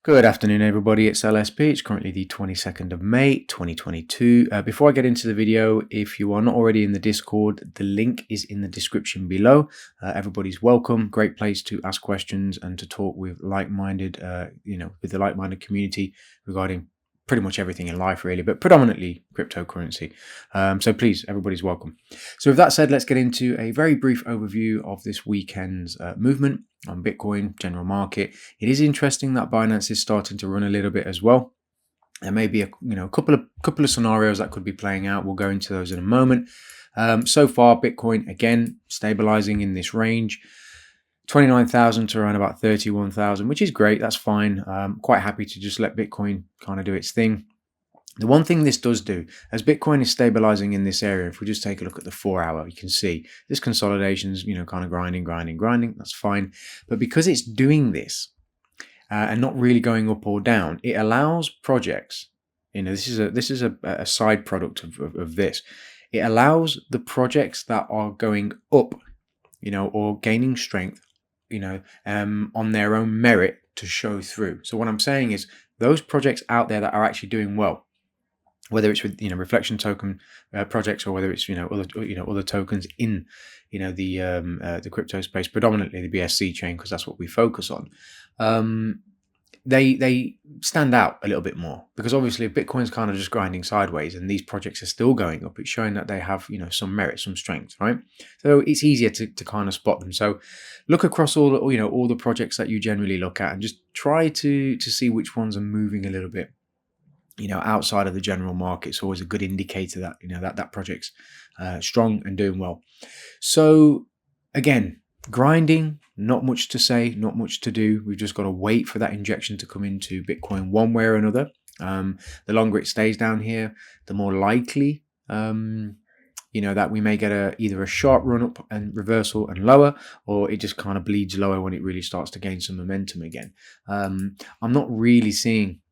Good afternoon, everybody. It's LSP. It's currently the 22nd of May, 2022. Before I get into the video, if you are not already in the Discord, the link is in the description below. Everybody's welcome. Great place to ask questions and to talk with like-minded, with the like-minded community regarding pretty much everything in life, really, but predominantly cryptocurrency. So please, everybody's welcome. So with that said, let's get into a very brief overview of this weekend's movement on Bitcoin, general market. It is interesting that Binance is starting to run a little bit as well. There may be a couple of scenarios that could be playing out. We'll go into those in a moment. So far, Bitcoin again stabilizing in this range. 29,000 to around about 31,000, which is great. That's fine. Quite happy to just let Bitcoin kind of do its thing. The one thing this does do, as Bitcoin is stabilizing in this area, if we just take a look at the 4 hour, you can see this consolidation's, kind of grinding. That's fine. But because it's doing this and not really going up or down, it allows projects, this is a side product of this. It allows the projects that are going up, or gaining strength, on their own merit to show through. So what I'm saying is those projects out there that are actually doing well, whether it's with reflection token projects or whether it's other tokens in the crypto space, predominantly the BSC chain, because that's what we focus on. They stand out a little bit more because obviously if Bitcoin's kind of just grinding sideways and these projects are still going up, it's showing that they have some merit, some strength, right? So it's easier to kind of spot them. So look across all the projects that you generally look at and just try to see which ones are moving a little bit outside of the general market. It's always a good indicator that that project's strong and doing well. So again, grinding, not much to say, not much to do. We've just got to wait for that injection to come into Bitcoin one way or another. The longer it stays down here, the more likely that we may get either a sharp run up and reversal and lower, or it just kind of bleeds lower when it really starts to gain some momentum again. I'm not really seeing,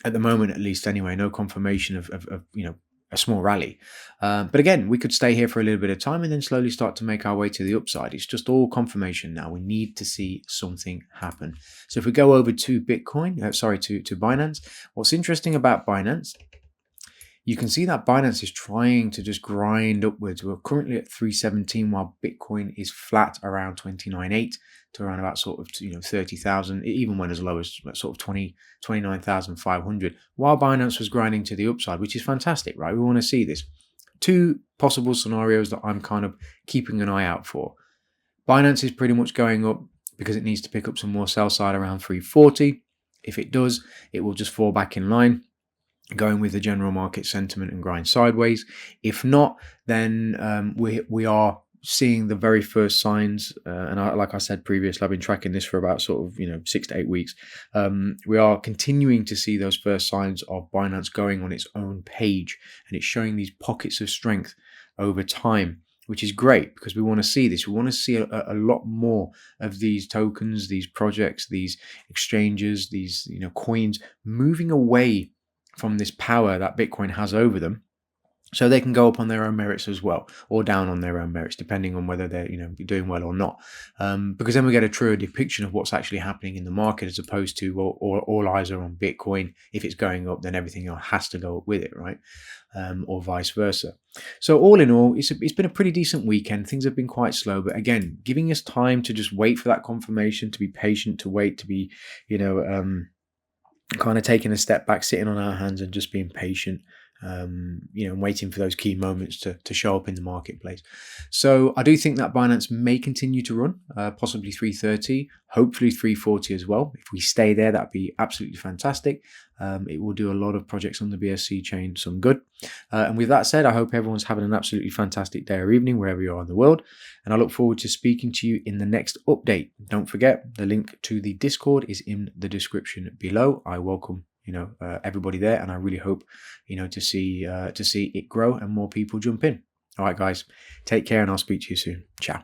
at the moment at least anyway, no confirmation of a small rally. But again, we could stay here for a little bit of time and then slowly start to make our way to the upside. It's just all confirmation now. We need to see something happen. So if we go over to Bitcoin, to Binance, what's interesting about Binance, you can see that Binance is trying to just grind upwards. We're currently at 317 while Bitcoin is flat around 29.8 to around about sort of 30,000. It even went as low as sort of 29,500 while Binance was grinding to the upside, which is fantastic, right? We want to see this. Two possible scenarios that I'm kind of keeping an eye out for. Binance is pretty much going up because it needs to pick up some more sell side around 340. If it does, it will just fall back in line, going with the general market sentiment and grind sideways. If not, then we are seeing the very first signs, like I said previously, I've been tracking this for about sort of 6 to 8 weeks. We are continuing to see those first signs of Binance going on its own page, and it's showing these pockets of strength over time, which is great because we want to see this. We want to see a lot more of these tokens, these projects, these exchanges, these coins moving away from this power that Bitcoin has over them, so they can go up on their own merits as well, or down on their own merits, depending on whether they're doing well or not. Because then we get a truer depiction of what's actually happening in the market, as opposed to all eyes are on Bitcoin. If it's going up, then everything else has to go up with it, right? Or vice versa. So all in all, it's been a pretty decent weekend. Things have been quite slow, but again, giving us time to just wait for that confirmation, to be patient, to wait, to be kind of taking a step back, sitting on our hands and just being patient, and waiting for those key moments to show up in the marketplace. So I do think that Binance may continue to run, possibly 330, hopefully 340 as well. If we stay there, that'd be absolutely fantastic. It will do a lot of projects on the BSC chain some good. And with that said, I hope everyone's having an absolutely fantastic day or evening wherever you are in the world. And I look forward to speaking to you in the next update. Don't forget, the link to the Discord is in the description below. I welcome everybody there, and I really hope to see it grow and more people jump in. All right, guys, take care, and I'll speak to you soon. Ciao.